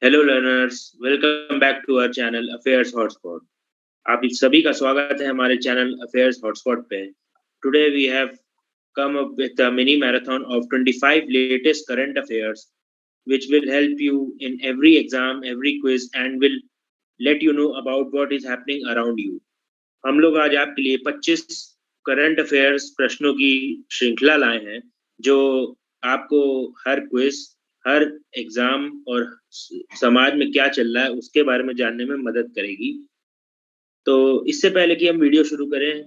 Hello learners, welcome back to our channel Affairs Hotspot. आप सभी का स्वागत है हमारे चैनल अफेयर्स हॉटस्पॉट पे। Today we have come up with a mini marathon of 25 latest current affairs which will help you in every exam, every quiz and will let you know about what is happening around you. हम लोग आज आपके लिए 25 current affairs प्रश्नों की श्रृंखला लाए हैं जो आपको हर क्विज, हर एग्जाम और समाज में क्या चल रहा है उसके बारे में जानने में मदद करेगी। तो इससे पहले कि हम वीडियो शुरू करें,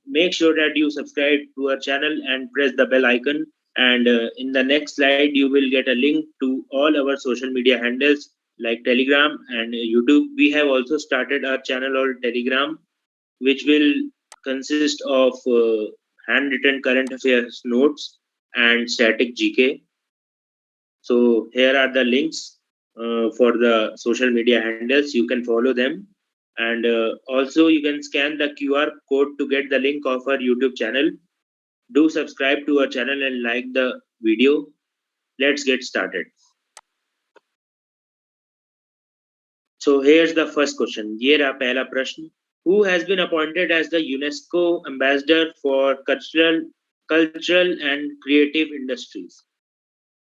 make sure that you subscribe to our channel and press the bell icon, and in the next slide you will get a link to all our social media handles like Telegram and YouTube. We have also started our channel on Telegram, which will consist of handwritten current affairs notes and static GK. So here are the links for the social media handles. You can follow them, and also you can scan the QR code to get the link of our YouTube channel. Do subscribe to our channel and like the video. Let's get started. So here's the first question. ये रहा पहला प्रश्न. Who has been appointed as the UNESCO ambassador for cultural and creative industries?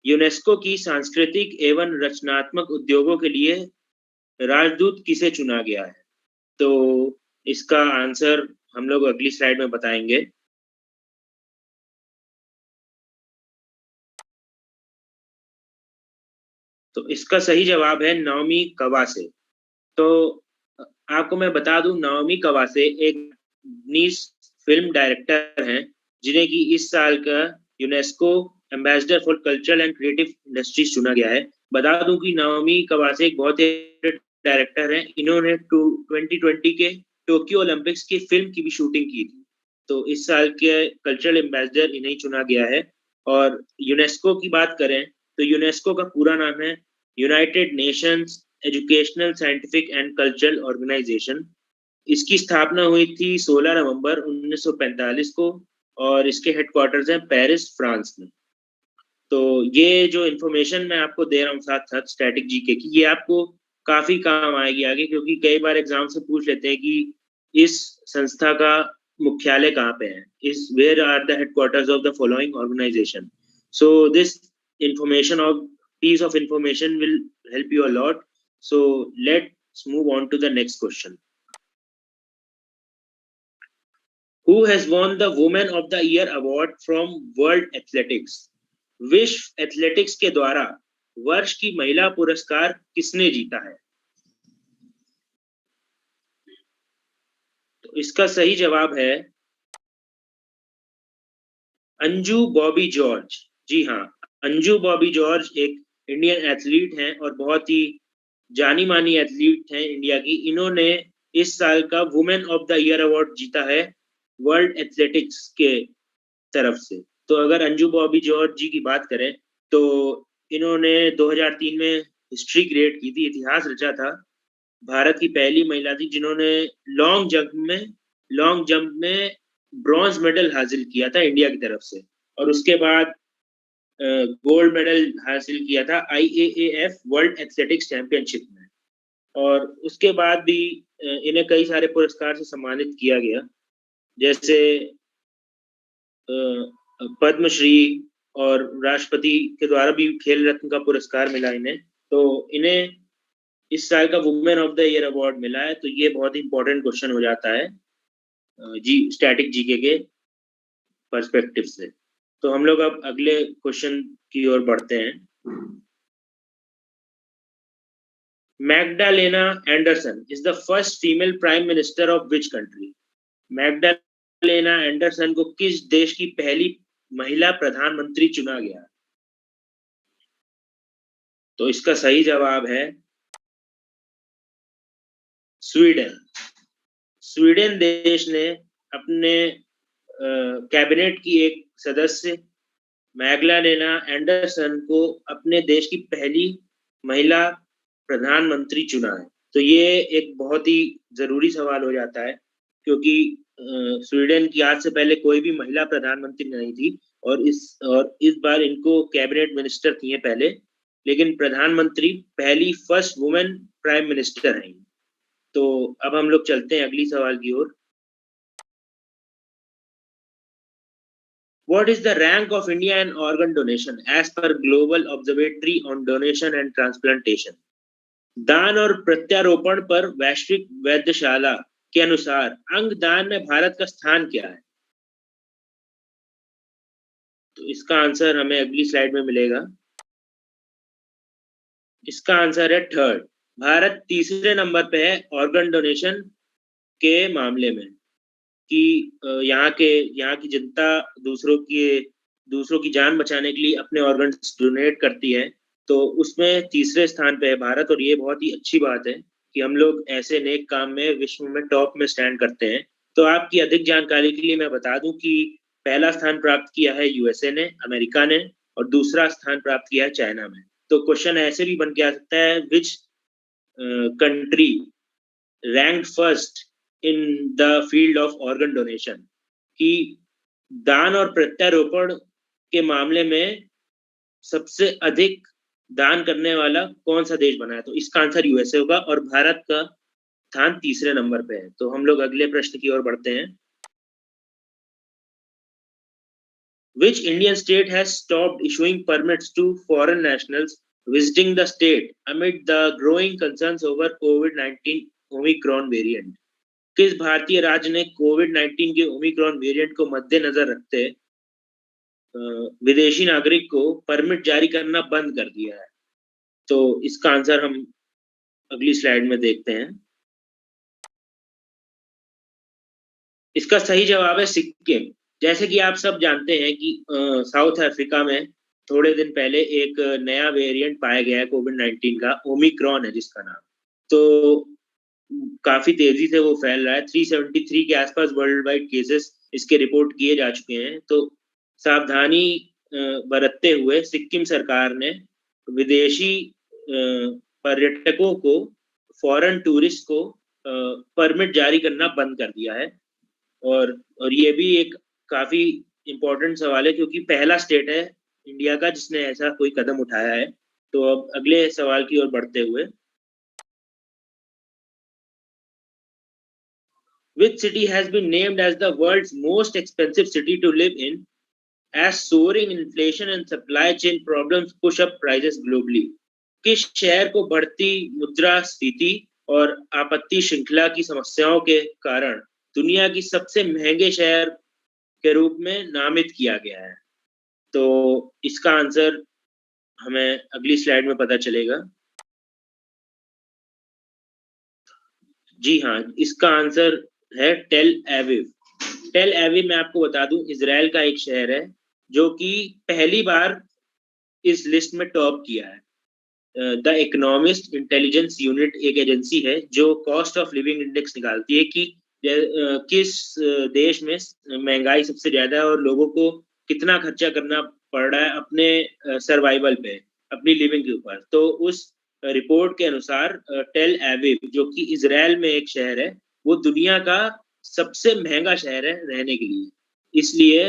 UNESCO की सांस्कृतिक एवं रचनात्मक उद्योगों के लिए राजदूत किसे चुना गया है? तो इसका आंसर हम लोग अगली स्लाइड में बताएंगे। तो इसका सही जवाब है नाओमी कवासे। तो आपको मैं बता दूं, नाओमी कवासे एक नीस फिल्म डायरेक्टर हैं जिन्हें कि इस साल का UNESCO ambassador for cultural and creative industries चुना गया है। बता दूं कि नाओमी कवासे एक बहुत ही डायरेक्टर हैं। इन्होंने 2020 के टोक्यो ओलंपिक्स की फिल्म की भी शूटिंग की थी। तो इस साल के कल्चरल एम्बेसडर इन्हें चुना गया है। और यूनेस्को की बात करें तो यूनेस्को का पूरा नाम है United Nations Educational, Scientific and Cultural Organisation. इसकी स्थापना हुई थी 16 नवंबर 1945 को और इसके हेडक्वार्टर्स हैं पेरिस, फ्रांस में। तो ये जो इन्फॉर्मेशन मैं आपको दे रहा हूँ साथ साथ स्टैटिक जीके की, ये आपको काफी काम आएगी आगे, क्योंकि कई बार एग्जाम से पूछ लेते हैं कि इस संस्था का मुख्यालय कहाँ पे है, इस where are the headquarters of the following organisation. So this information of piece of information will help you a lot. So let's move on to the next question. Who has won the Woman of the Year award from World Athletics? विश्व athletics के द्वारा वर्ष की महिला पुरस्कार किसने जीता है? तो इसका सही जवाब है अंजू बॉबी जॉर्ज। जी हाँ, अंजू बॉबी जॉर्ज एक इंडियन एथलीट हैं और बहुत ही जानी मानी एथलीट हैं इंडिया की। इन्होंने इस साल का women of the year award जीता है वर्ल्ड एथलेटिक्स के तरफ से। तो अगर अंजू बॉबी जॉर्ज जी की बात करें तो इन्होंने 2003 में हिस्ट्री क्रिएट की थी, इतिहास रचा था। भारत की पहली महिला थी जिन्होंने लॉन्ग जंप में ब्रॉन्ज मेडल हासिल किया था इंडिया की तरफ से। और उसके बाद गोल्ड मेडल हासिल किया था IAAF वर्ल्ड एथलेटिक्स चैंपियनशिप में। और उसके बाद भी इन्हें कई सारे पुरस्कार से सम्मानित किया गया, जैसे पद्मश्री और राष्ट्रपति के द्वारा भी खेल रत्न का पुरस्कार मिला इन्हें। तो इन्हें इस साल का women of the year award मिला है। तो ये बहुत ही इंपॉर्टेंट क्वेश्चन हो जाता है जी स्टैटिक जीके के पर्सपेक्टिव से। तो हम लोग अब अगले क्वेश्चन की ओर बढ़ते हैं। Magdalena Andersson is the first female prime minister of which country? Magdalena Andersson को किस देश की पहली महिला प्रधानमंत्री चुना गया? तो इसका सही जवाब है स्वीडन। स्वीडन देश ने अपने कैबिनेट की एक सदस्य मैग्डालेना एंडरसन को अपने देश की पहली महिला प्रधानमंत्री चुना है। तो ये एक बहुत ही जरूरी सवाल हो जाता है, क्योंकि स्वीडन की आज से पहले कोई भी महिला प्रधानमंत्री नहीं थी और इस बार इनको कैबिनेट मिनिस्टर किए पहले लेकिन प्रधानमंत्री पहली फर्स्ट वुमेन प्राइम मिनिस्टर हैं। तो अब हम लोग चलते हैं अगली सवाल की ओर। What is the rank of India in organ donation as per Global Observatory on Donation and Transplantation? दान और प्रत्यारोपण पर वैश्विक वैधशाला के अनुसार अंग दान में भारत का स्थान क्या है? तो इसका आंसर हमें अगली स्लाइड में मिलेगा। इसका आंसर है थर्ड। भारत तीसरे नंबर पे है ऑर्गन डोनेशन के मामले में, कि यहाँ की जनता दूसरों की जान बचाने के लिए अपने ऑर्गन्स डोनेट करती है, तो उसमें तीसरे स्थान पे है भारत। और ये बहुत ही अच्छी बात है कि हम लोग ऐसे नेक काम में विश्व में टॉप में स्टैंड करते हैं। तो आपकी अधिक जानकारी के लिए मैं बता दूं कि पहला स्थान प्राप्त किया है यूएसए ने, अमेरिका ने, और दूसरा स्थान प्राप्त किया है चाइना में। तो क्वेश्चन ऐसे भी बन के आ सकता है, which country rank first in the field of organ donation, कि दान और प्रत्यारोपण के मामले में सबसे अधिक दान करने वाला कौन सा देश बना है? तो इसका आंसर यूएसए होगा और भारत का स्थान तीसरे नंबर पे है। तो हम लोग अगले प्रश्न की ओर बढ़ते हैं। Which Indian state has stopped issuing permits to foreign nationals visiting the state amid the growing concerns over COVID-19 Omicron variant? किस भारतीय राज्य ने कोविड-19 के ओमिक्रॉन वेरिएंट को मद्देनजर रखते विदेशी नागरिक को परमिट जारी करना बंद कर दिया है? तो इसका आंसर हम अगली स्लाइड में देखते हैं। इसका सही जवाब है सिक्किम। जैसे कि आप सब जानते हैं कि साउथ अफ्रीका में थोड़े दिन पहले एक नया वेरिएंट पाया गया है कोविड-19 का, ओमिक्रॉन है जिसका नाम। तो काफी तेजी से वो फैल रहा है। 373 के आसपास वर्ल्ड वाइड केसेस इसके रिपोर्ट किए जा चुके हैं। तो सावधानी बरतते हुए सिक्किम सरकार ने विदेशी पर्यटकों को, फॉरेन टूरिस्ट को परमिट जारी करना बंद कर दिया है। और ये भी एक काफी इम्पोर्टेंट सवाल है, क्योंकि पहला स्टेट है इंडिया का जिसने ऐसा कोई कदम उठाया है। तो अब अगले सवाल की ओर बढ़ते हुए, which city has been named as the world's most expensive city to live in as soaring inflation and supply chain problems push up prices globally? किस शहर को बढ़ती मुद्रास्फीति और आपत्ति श्रृंखला की समस्याओं के कारण दुनिया की सबसे महंगे शहर के रूप में नामित किया गया है? तो इसका आंसर हमें अगली स्लाइड में पता चलेगा। जी हाँ, इसका आंसर है टेल एविव। टेल एविव मैं आपको बता दूं इजराइल का एक शहर है जो कि पहली बार इस लिस्ट में टॉप किया है। द इकोनॉमिस्ट इंटेलिजेंस यूनिट एक एजेंसी है जो कॉस्ट ऑफ लिविंग इंडेक्स निकालती है कि किस देश में महंगाई सबसे ज्यादा है और लोगों को कितना खर्चा करना पड़ रहा है अपने सर्वाइवल पे, अपनी लिविंग के ऊपर। तो उस रिपोर्ट के अनुसार टेल एविव जो कि इजराइल में एक शहर है, वो दुनिया का सबसे महंगा शहर है रहने के लिए। इसलिए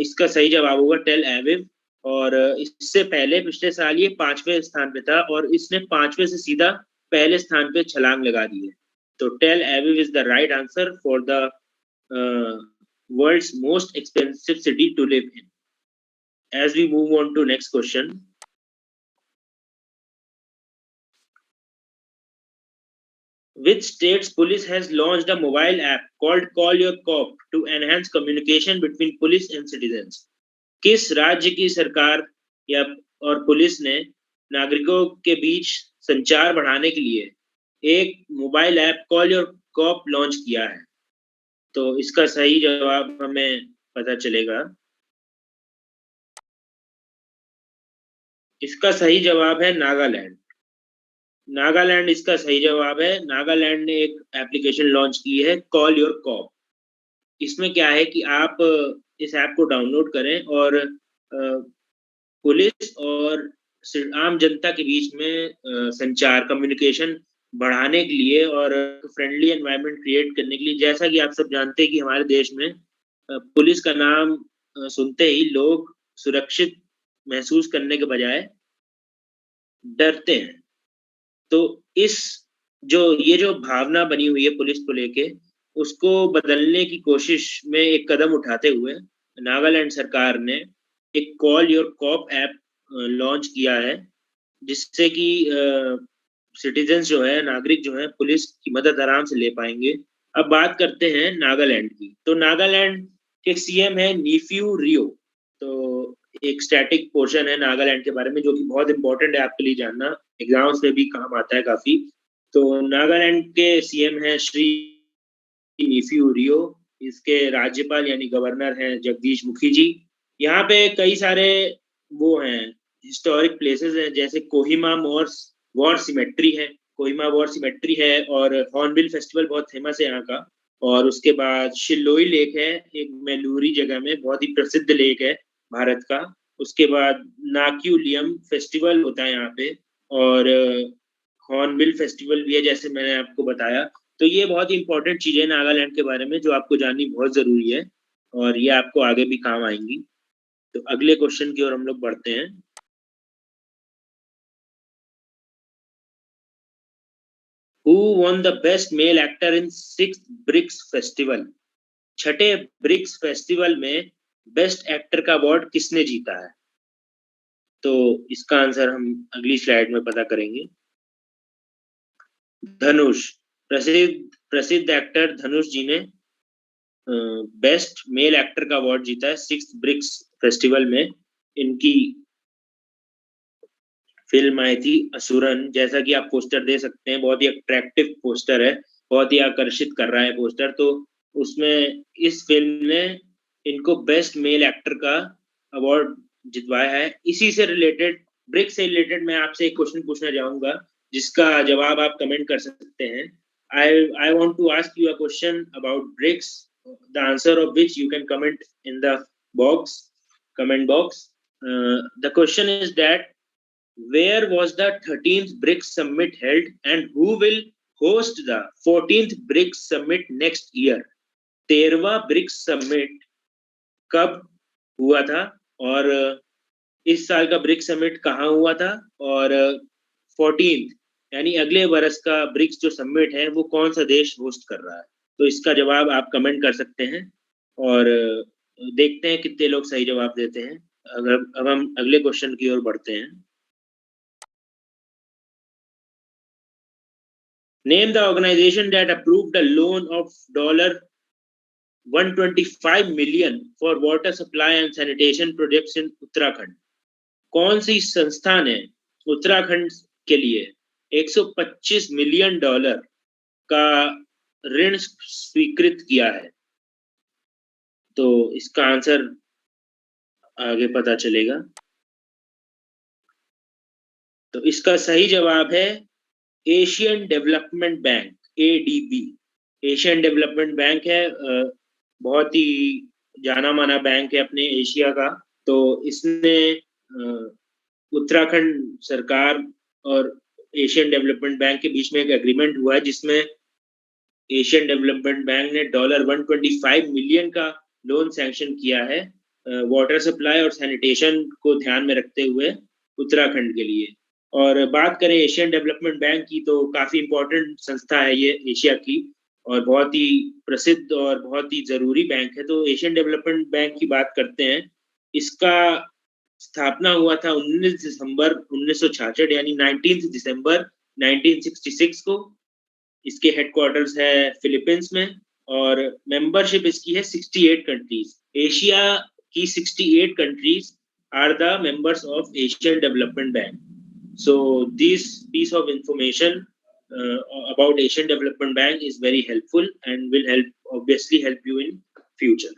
इसका सही जवाब होगा टेल एविव। और इससे पहले पिछले साल ये 5वें स्थान पे था और इसने 5वें से सीधा पहले स्थान पे छलांग लगा दी है। तो Tel Aviv is the right answer for the world's most expensive city to live in. As we move on to next question, which state's police has launched a mobile app called Call Your Cop to enhance communication between police and citizens? किस राज्य की सरकार या और police ने नागरिकों के बीच संचार बढ़ाने के लिए एक mobile app Call Your Cop launch किया है? तो इसका सही जवाब हमें पता चलेगा। इसका सही जवाब है नागालैंड। नागालैंड इसका सही जवाब है। नागालैंड ने एक एप्लीकेशन लॉन्च की है कॉल योर कॉप। इसमें क्या है कि आप इस ऐप को डाउनलोड करें और पुलिस और आम जनता के बीच में संचार, कम्युनिकेशन बढ़ाने के लिए और फ्रेंडली एनवायरनमेंट क्रिएट करने के लिए। जैसा कि आप सब जानते हैं कि हमारे देश में पुलिस का नाम सुनते ही लोग सुरक्षित महसूस करने के बजाय डरते हैं। तो इस ये जो भावना बनी हुई है पुलिस को लेके, उसको बदलने की कोशिश में एक कदम उठाते हुए नागालैंड सरकार ने एक Call Your Cop app launch किया है, जिससे कि सिटीजन्स जो है, नागरिक जो है, पुलिस की मदद आराम से ले पाएँगे। अब बात करते हैं नागालैंड की। तो नागालैंड के सीएम हैं नीफ्यू रियो। तो एक स्टैटिक पोर्शन है नागालैंड के बारे में जो कि बहुत इम्पोर्टेंट है आपके लिए जानना, एग्ज़ाम्स में भी काम आता है काफ़ी। तो नागालैंड के सीएम हैं श्री नीफ्यू रियो, इसके राज्यपाल यानी गवर्नर हैं जगदीश मुखी जी। यहाँ पे कई सारे वो हैं, हिस्टोरिक प्लेसेस हैं, जैसे कोहिमा वॉर सिमेट्री है, कोहिमा वॉर सिमेट्री है, और हॉर्नबिल फेस्टिवल बहुत फेमस है यहाँ का। और उसके बाद शिल्लोई लेक है, एक मैलूरी जगह में, बहुत ही प्रसिद्ध लेक है भारत का। उसके बाद नाक्यूलियम फेस्टिवल होता है यहाँ पे, और हॉर्नबिल फेस्टिवल भी है, जैसे मैंने आपको बताया। तो ये बहुत ही इम्पोर्टेंट चीज़ें हैं नागालैंड के बारे में जो आपको जाननी बहुत ज़रूरी है, और ये आपको आगे भी काम आएँगी। तो अगले क्वेश्चन की ओर हम लोग बढ़ते हैं। Who won the best male actor in 6th BRICS festival? छठे ब्रिक्स फेस्टिवल में बेस्ट एक्टर का अवार्ड किसने जीता है? तो इसका आंसर हम अगली स्लाइड में पता करेंगे। धनुष, प्रसिद्ध प्रसिद्ध एक्टर धनुष जी ने बेस्ट मेल एक्टर का अवार्ड जीता है 6th ब्रिक्स फेस्टिवल में। इनकी फ़िल्म आई थी असुरन, जैसा कि आप पोस्टर देख सकते हैं, बहुत ही अट्रैक्टिव पोस्टर है, बहुत ही आकर्षित कर रहा है पोस्टर। तो उसमें इस फ़िल्म ने इनको बेस्ट मेल एक्टर का अवार्ड जितवाया है। इसी से रिलेटेड, ब्रिक्स से रिलेटेड मैं आपसे एक क्वेश्चन पूछना चाहूँगा, जिसका जवाब आप कमेंट कर सकते हैं। I want to ask you a question about BRICS, the answer of which you can comment in the comment box. The question is that where was the 13th BRICS summit held and who will host the 14th BRICS summit next year? 13वां BRICS summit कब हुआ था, और इस साल का BRICS summit कहाँ हुआ था, और 14th यानी अगले वर्ष का ब्रिक्स जो समिट है वो कौन सा देश होस्ट कर रहा है? तो इसका जवाब आप कमेंट कर सकते हैं, और देखते हैं कितने लोग सही जवाब देते हैं। अगर अब हम अगले क्वेश्चन की ओर बढ़ते हैं। Name the organization that approved a loan of $125 million for water supply and sanitation projects in Uttarakhand. कौन सी संस्था ने उत्तराखंड के लिए $125 मिलियन का ऋण स्वीकृत किया है? तो इसका आंसर आगे पता चलेगा। तो इसका सही जवाब है Asian Development bank, ADB. Asian Development bank है, बहुत ही जाना माना बैंक है अपने एशिया का। तो इसने उत्तराखंड सरकार और एशियन डेवलपमेंट बैंक के बीच में एक एग्रीमेंट हुआ है, जिसमें एशियन डेवलपमेंट बैंक ने $125 मिलियन का लोन सैंक्शन किया है वाटर सप्लाई और सैनिटेशन को ध्यान में रखते हुए उत्तराखंड के लिए। और बात करें एशियन डेवलपमेंट बैंक की, तो काफ़ी इम्पोर्टेंट संस्था है ये एशिया की, और बहुत ही प्रसिद्ध और बहुत ही ज़रूरी बैंक है। तो एशियन डेवलपमेंट बैंक की बात करते हैं। इसका स्थापना हुआ था 19 दिसंबर 1966 यानी 19 दिसंबर 1966 को। इसके हेडक्वार्टर्स है फिलीपींस में, और मेंबरशिप इसकी है 68 कंट्रीज। एशिया की 68 countries are the members of Asian Development Bank. So this piece of information about Asian Development Bank is very helpful and will obviously help you in future.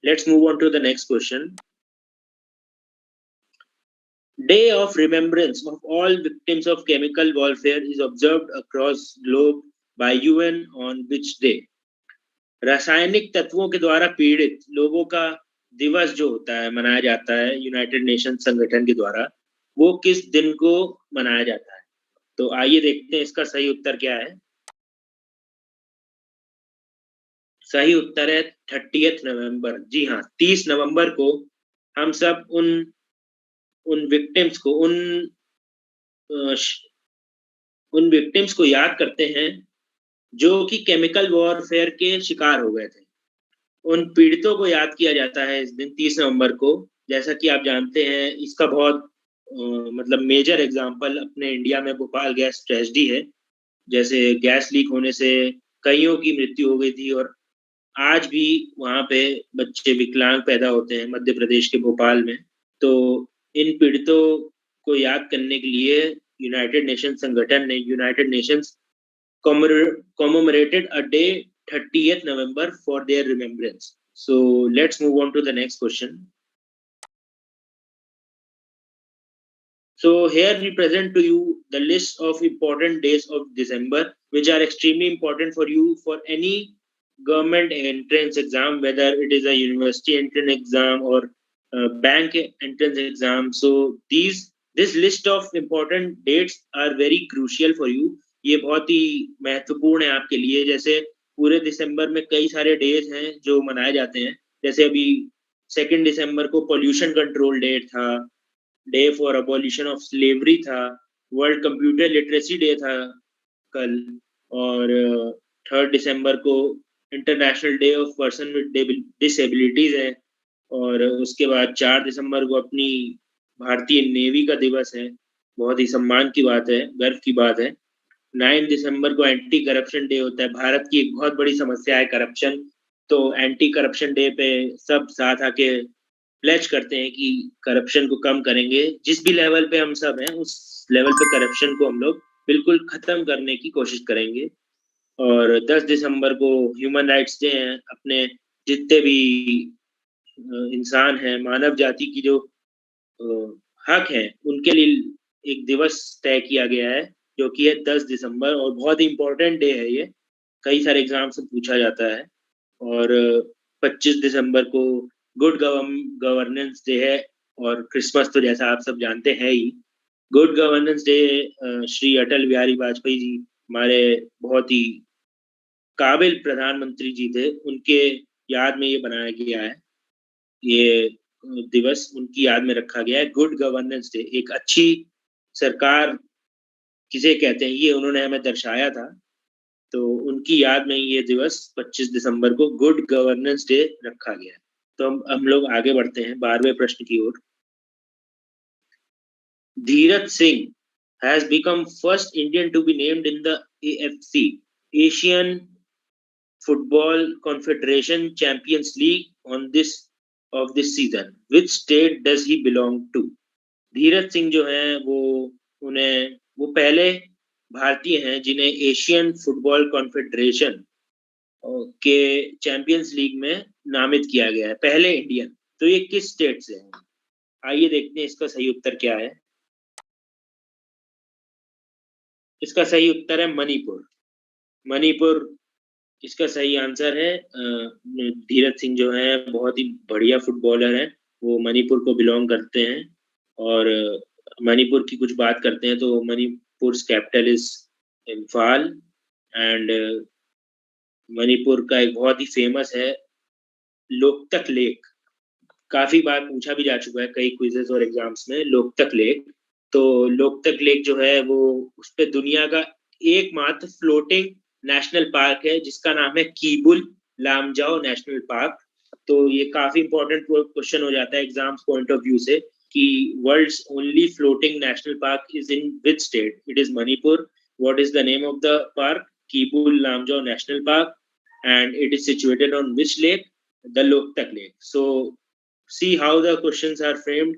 Let's move on to the next question. Day of Remembrance of all victims of chemical warfare is observed across globe by UN on which day? रासायनिक तत्वों के द्वारा पीड़ित लोगों का दिवस जो होता है, मनाया जाता है यूनाइटेड नेशन संगठन के द्वारा, वो किस दिन को मनाया जाता है? तो आइए देखते हैं इसका सही उत्तर क्या है। सही उत्तर है 30th नवंबर। जी हाँ, 30 नवंबर को हम सब उन विक्टिम्स को, उन उन विक्टिम्स को याद करते हैं जो कि केमिकल वॉरफेयर के शिकार हो गए थे। उन पीड़ितों को याद किया जाता है इस दिन 30 नवंबर को। जैसा कि आप जानते हैं, इसका बहुत मतलब मेजर एग्जांपल अपने इंडिया में भोपाल गैस ट्रेजेडी है। जैसे गैस लीक होने से कईयों की मृत्यु हो गई थी और आज भी वहाँ पे बच्चे विकलांग पैदा होते हैं मध्य प्रदेश के भोपाल में। तो इन पीड़ितों को याद करने के लिए यूनाइटेड नेशन संगठन ने United Nations commemorated a day 30th November for their remembrance. So let's move on to the next question. So here we present to you the list of important days of December which are extremely important for you for any government entrance exam, whether it is a university entrance exam or bank entrance exam. So this list of important dates are very crucial for you. ये बहुत ही महत्वपूर्ण है आपके लिए। जैसे पूरे दिसंबर में कई सारे डेज हैं जो मनाए जाते हैं। जैसे अभी 2 दिसंबर को पोल्यूशन कंट्रोल डे था, day for abolition of slavery था, वर्ल्ड कंप्यूटर लिटरेसी डे था कल, और 3 दिसंबर को international day of person with disabilities है, और उसके बाद 4 दिसंबर को अपनी भारतीय नेवी का दिवस है। बहुत ही सम्मान की बात है, गर्व की बात है। 9 दिसंबर को एंटी करप्शन डे होता है। भारत की एक बहुत बड़ी समस्या है करप्शन, तो एंटी करप्शन डे पे सब साथ आके प्लेज करते हैं कि करप्शन को कम करेंगे। जिस भी लेवल पे हम सब हैं उस लेवल पे करप्शन को हम लोग बिल्कुल खत्म करने की कोशिश करेंगे। और 10 दिसंबर को ह्यूमन राइट्स डे है। अपने जितने भी इंसान हैं, मानव जाति की जो हक है, उनके लिए एक दिवस तय किया गया है जो कि है 10 दिसंबर, और बहुत ही इम्पोर्टेंट डे है ये। कई सारे एग्जाम से पूछा जाता है। और 25 दिसंबर को गुड गवर्नेंस डे है, और क्रिसमस तो जैसा आप सब जानते हैं ही। Good governance day Shri Atal Bihari Vajpayee ji, हमारे बहुत ही काबिल प्रधानमंत्री जी थे, उनके याद में ये बनाया गया है। ये दिवस उनकी याद में रखा गया है। गुड गवर्नेंस डे, एक अच्छी सरकार किसे कहते हैं, ये उन्होंने हमें दर्शाया था। तो उनकी याद में ये दिवस 25 दिसंबर को गुड गवर्नेंस डे रखा गया है। तो हम लोग आगे बढ़ते हैं 12वें प्रश्न की ओर। Dheeraj Singh has become first Indian to be named in the AFC Asian Football Confederation Champions League on this season. Which state does he belong to? Dheeraj Singh जो हैं वो पहले भारतीय हैं जिन्हें एशियन फुटबॉल कॉन्फेडरेशन के चैंपियंस लीग में नामित किया गया है, पहले इंडियन। तो ये किस स्टेट से हैं? आइए देखते हैं इसका सही उत्तर क्या है। इसका सही उत्तर है मणिपुर। मणिपुर इसका सही आंसर है। धीरज सिंह जो है बहुत ही बढ़िया फुटबॉलर हैं, वो मणिपुर को बिलोंग करते हैं। और मणिपुर की कुछ बात करते हैं तो Manipur capital is Imphal, and Manipur का एक बहुत ही फेमस है लोकतक लेक। काफी बार पूछा भी जा चुका है कई क्विजेस और एग्जाम्स में लोकतक लेक। तो लोकतक लेक जो है वो उस पे दुनिया का एकमात्र फ्लोटिंग नेशनल पार्क है जिसका नाम है कीबुल लामजाओ नेशनल पार्क। तो ये काफी इंपॉर्टेंट क्वेश्चन हो जाता है एग्जाम्स पॉइंट ऑफ व्यू से कि world's only floating national park is in which state? It is Manipur. What is the name of the park? Keibul Lamjao national park, and it is situated on which lake? The Loktak Lake. So see how the questions are framed.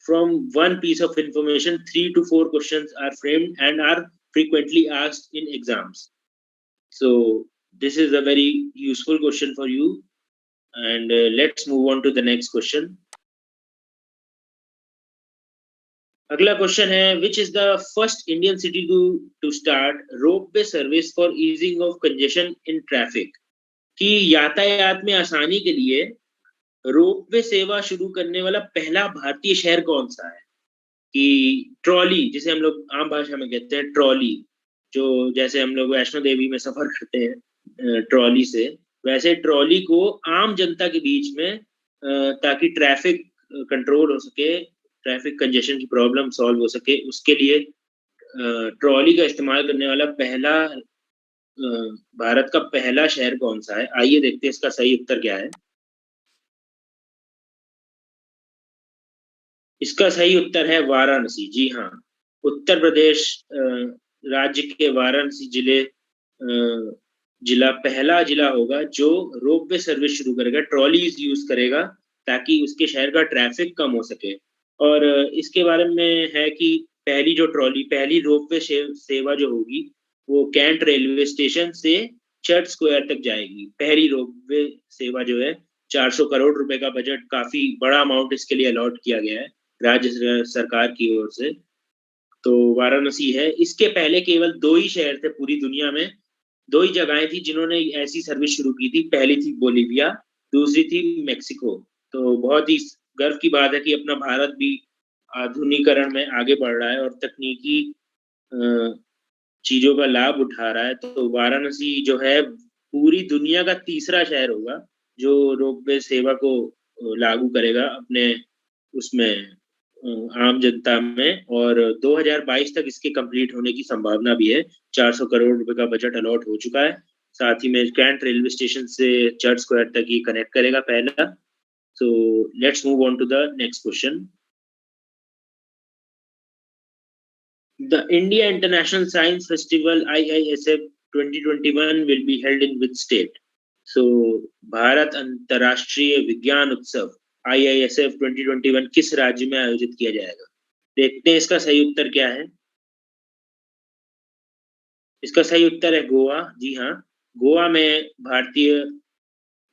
From one piece of information, 3 to 4 questions are framed and are frequently asked in exams. So this is a very useful question for you. And let's move on to the next question. अगला question है which is the first Indian city to start ropeway service for easing of congestion in traffic? कि यातायात में आसानी के लिए ropeway सेवा शुरू करने वाला पहला भारतीय शहर कौन सा है? कि ट्रॉली, जिसे हम लोग आम भाषा में कहते हैं ट्रॉली, जो जैसे हम लोग वैष्णो देवी में सफर करते हैं ट्रॉली से, वैसे ट्रॉली को आम जनता के बीच में ताकि ट्रैफिक कंट्रोल हो सके, ट्रैफिक कंजेशन की प्रॉब्लम सॉल्व हो सके, उसके लिए ट्रॉली का इस्तेमाल करने वाला पहला भारत का पहला शहर कौन सा है? आइए देखते हैं इसका सही उत्तर क्या है। इसका सही उत्तर है वाराणसी। जी हाँ, उत्तर प्रदेश राज्य के वाराणसी जिला पहला जिला होगा जो रोपवे सर्विस शुरू करेगा, ट्रॉलीज यूज करेगा ताकि उसके शहर का ट्रैफिक कम हो सके। और इसके बारे में है कि पहली रोपवे सेवा जो होगी वो कैंट रेलवे स्टेशन से चर्च स्क्वायर तक जाएगी। पहली रोपवे सेवा जो है 400 करोड़ रुपए का बजट, काफी बड़ा अमाउंट इसके लिए अलॉट किया गया है राज्य सरकार की ओर से। तो वाराणसी है। इसके पहले केवल 2 ही शहर थे पूरी दुनिया में, 2 ही जगहें थी जिन्होंने ऐसी सर्विस शुरू की थी। पहली थी बोलीविया, दूसरी थी मेक्सिको। तो बहुत ही गर्व की बात है कि अपना भारत भी आधुनिकीकरण में आगे बढ़ रहा है और तकनीकी अ, चीज़ों का लाभ उठा रहा है। तो वाराणसी जो है पूरी दुनिया का तीसरा शहर होगा जो रोपवे सेवा को लागू करेगा अपने उसमें आम जनता में। और 2022 तक इसके कंप्लीट होने की संभावना भी है। 400 करोड़ रुपए का बजट अलॉट हो चुका है। साथ ही में कैंट रेलवे स्टेशन से चर्च स्क्वायर तक ये कनेक्ट करेगा पहला। So let's move on to the next question. The India International Science Festival IISF 2021 will be held in which state? So Bharat अंतर्राष्ट्रीय विज्ञान उत्सव IISF 2021 किस राज्य में आयोजित किया जाएगा? देखते हैं इसका सही उत्तर क्या है। इसका सही उत्तर है गोवा। जी हाँ, गोवा में भारतीय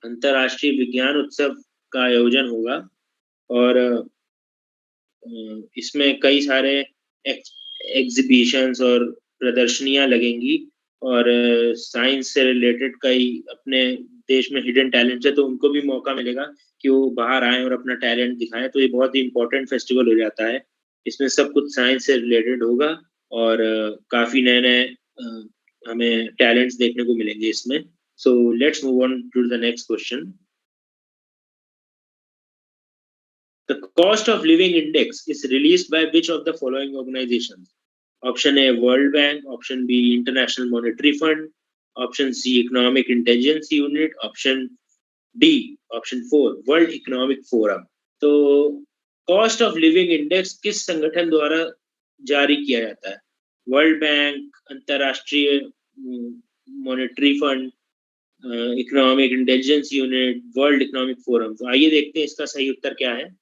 अंतर्राष्ट्रीय विज्ञान उत्सव का आयोजन होगा। और इसमें कई सारे एग्जीबिशंस और प्रदर्शनियां लगेंगी। और साइंस से रिलेटेड कई अपने देश में हिडन टैलेंट्स है तो उनको भी मौका मिलेगा कि वो बाहर आए और अपना टैलेंट दिखाएं। तो ये बहुत ही इम्पोर्टेंट फेस्टिवल हो जाता है। इसमें सब कुछ साइंस से रिलेटेड होगा और काफी नए नए हमें टैलेंट्स देखने को मिलेंगे इसमें। So let's move on to the next question. The cost of living index is released by which of the following organizations? Option A, World Bank. Option B, International Monetary Fund. Option C, Economic Intelligence Unit. Option 4, World Economic Forum. तो cost of living index किस संगठन द्वारा जारी किया जाता है? World bank, अंतरराष्ट्रीय monetary fund, economic intelligence unit, world economic forum. तो आइए देखते हैं इसका सही उत्तर क्या है।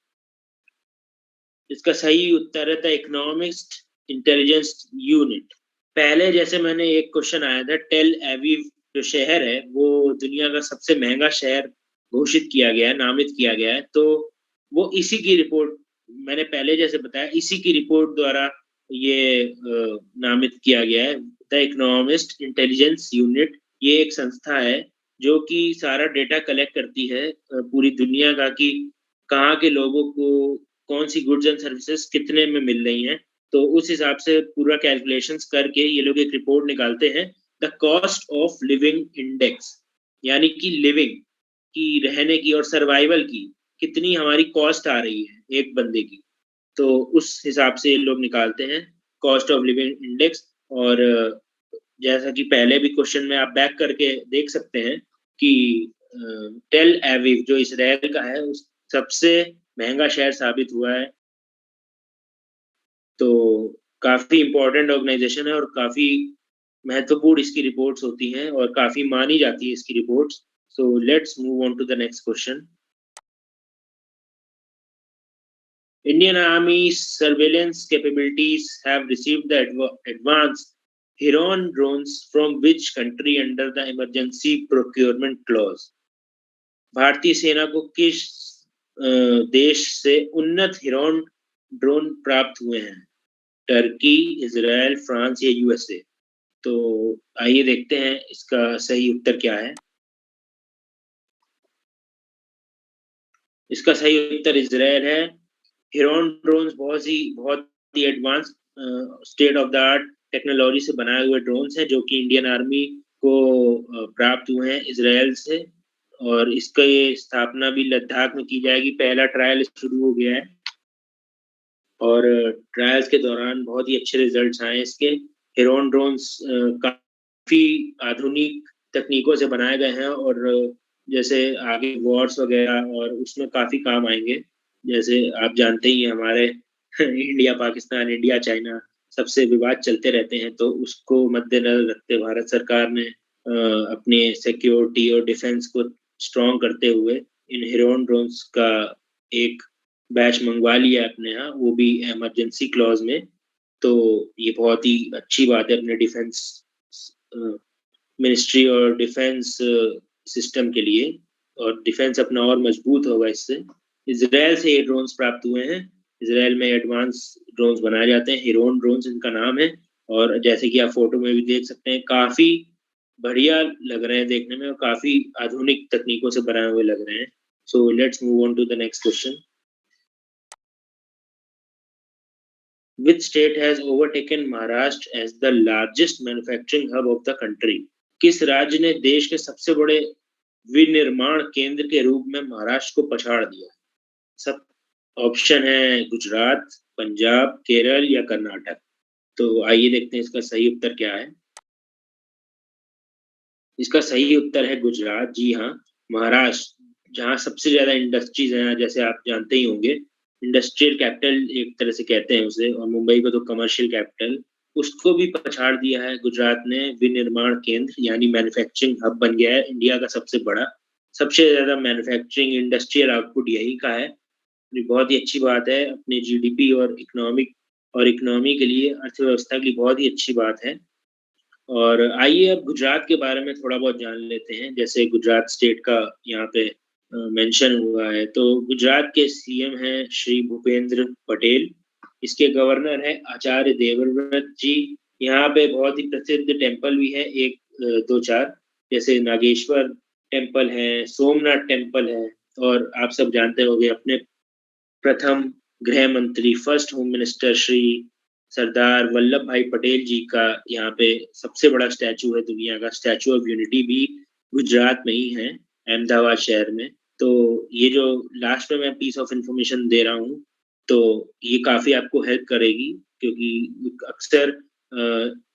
इसका सही उत्तर है द इकोनॉमिस्ट इंटेलिजेंस यूनिट। पहले जैसे मैंने एक क्वेश्चन आया था, टेल एविव जो शहर है वो दुनिया का सबसे महंगा शहर घोषित किया गया है, नामित किया गया है। तो वो इसी की रिपोर्ट, मैंने पहले जैसे बताया, इसी की रिपोर्ट द्वारा ये नामित किया गया है। द इकोनॉमिस्ट इंटेलिजेंस यूनिट ये एक संस्था है जो कि सारा डेटा कलेक्ट करती है पूरी दुनिया का कि कहाँ के लोगों को कौन सी गुड्स एंड सर्विसेज कितने में मिल रही हैं। तो उस हिसाब से पूरा कैलकुलेशंस करके ये लोग एक रिपोर्ट निकालते हैं, the cost of living index, यानी कि लिविंग की, रहने की और सर्वाइवल की कितनी हमारी कॉस्ट आ रही है एक बंदे की। तो उस हिसाब से ये लोग निकालते हैं कॉस्ट ऑफ लिविंग इंडेक्स। और जैसा कि पहले भी क्वेश्चन में आप बैक करके देख सकते हैं कि टेल एविव जो इसराइल का है उस सबसे महंगा शहर साबित हुआ है। तो काफी इम्पोर्टेंट ऑर्गेनाइजेशन है और काफी महत्वपूर्ण इसकी रिपोर्ट्स होती हैं और काफी मानी जाती है इसकी reports. So let's move on to the next question. Indian Army surveillance capabilities have received the advanced Heron drones from which country under the emergency procurement clause? भारतीय सेना को किस देश से उन्नत हिरोन ड्रोन प्राप्त हुए हैं? टर्की, इजराइल, फ्रांस या यूएसए? तो आइए देखते हैं इसका सही उत्तर क्या है। इसका सही उत्तर इजराइल है। हिरोन ड्रोन्स बहुत ही advance state of the art technology से बनाए हुए ड्रोन्स हैं जो कि इंडियन आर्मी को प्राप्त हुए हैं इजराइल से। और इसका ये स्थापना भी लद्दाख में की जाएगी। पहला ट्रायल शुरू हो गया है। और ट्रायल्स के दौरान बहुत ही अच्छे रिजल्ट्स आए इसके। हेरोन ड्रोन्स काफ़ी आधुनिक तकनीकों से बनाए गए हैं और जैसे आगे वॉर्स वगैरह और उसमें काफ़ी काम आएँगे। जैसे आप जानते ही हैं हमारे इंडिया, पाकिस्तान, इंडिया, चाइना सबसे विवाद चलते रहते हैं, तो उसको मद्देनज़र रखते भारत सरकार ने अपने सिक्योरिटी और डिफेंस को स्ट्रॉन्ग करते हुए इन हेरोन ड्रोन्स का एक बैच मंगवा लिया अपने यहाँ, वो भी इमरजेंसी क्लॉज में। तो ये बहुत ही अच्छी बात है अपने डिफेंस मिनिस्ट्री और डिफेंस सिस्टम के लिए, और डिफेंस अपना और मजबूत होगा इससे। इज़राइल से ये ड्रोन्स प्राप्त हुए हैं। इज़राइल में एडवांस ड्रोन्स बनाए जाते हैं, हेरोन ड्रोन्स इनका नाम है। और जैसे कि आप फ़ोटो में भी देख सकते हैं, काफ़ी बढ़िया लग रहे हैं देखने में और काफ़ी आधुनिक तकनीकों से बनाए हुए लग रहे हैं। So let's move on to the next question. Which state has overtaken Maharashtra as the largest manufacturing hub of the country? किस राज्य ने देश के सबसे बड़े विनिर्माण केंद्र के रूप में महाराष्ट्र को पछाड़ दिया? सब ऑप्शन है गुजरात, पंजाब, केरल या कर्नाटक। तो आइए देखते हैं इसका सही उत्तर क्या है। इसका सही उत्तर है गुजरात। जी हाँ, महाराष्ट्र जहाँ सबसे ज़्यादा इंडस्ट्रीज़ हैं, जैसे आप जानते ही होंगे, इंडस्ट्रियल कैपिटल एक तरह से कहते हैं उसे, और मुंबई को तो कमर्शियल कैपिटल, उसको भी पछाड़ दिया है गुजरात ने। विनिर्माण केंद्र यानी मैन्युफैक्चरिंग हब बन गया है इंडिया का सबसे बड़ा। सबसे ज़्यादा मैन्युफैक्चरिंग इंडस्ट्रियल आउटपुट यही का है। ये बहुत ही अच्छी बात है, अपने जीडीपी और इकोनॉमी के लिए, अर्थव्यवस्था के लिए बहुत ही अच्छी बात है। और आइए अब गुजरात के बारे में थोड़ा बहुत जान लेते हैं। जैसे गुजरात स्टेट का यहाँ पे मेंशन हुआ है, तो गुजरात के सीएम हैं श्री भूपेंद्र पटेल। इसके गवर्नर हैं आचार्य देवव्रत जी। यहाँ पे बहुत ही प्रसिद्ध टेम्पल भी है, एक दो चार, जैसे नागेश्वर टेम्पल है, सोमनाथ टेम्पल है। और आप सब जानते होंगे अपने प्रथम गृह मंत्री, first home minister Shri Sardar Vallabh भाई पटेल जी का यहाँ पे सबसे बड़ा स्टैचू है दुनिया का। स्टैचू ऑफ यूनिटी भी गुजरात में ही है, अहमदाबाद शहर में। तो ये जो लास्ट में मैं पीस ऑफ इंफॉर्मेशन दे रहा हूँ, तो ये काफ़ी आपको हेल्प करेगी, क्योंकि अक्सर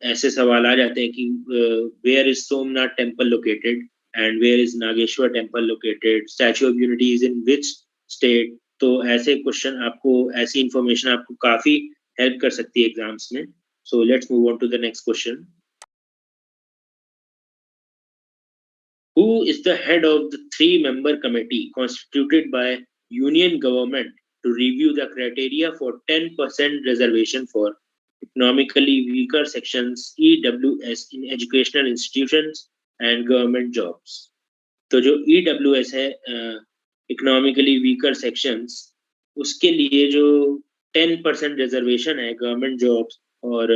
ऐसे सवाल आ जाते हैं कि where is Somnath temple located and where is Nageshwar temple located, Statue of Unity is in which state. तो ऐसे क्वेश्चन आपको, ऐसी इंफॉर्मेशन आपको काफ़ी हेल्प कर सकती है एग्जाम्स में। So let's move on to the next question. Who is the head of the three-member committee constituted by union government to review the criteria for 10% reservation for economically weaker sections EWS in educational institutions and government jobs? तो जो EWS है, economically weaker sections, उसके लिए जो 10% reservation है government jobs और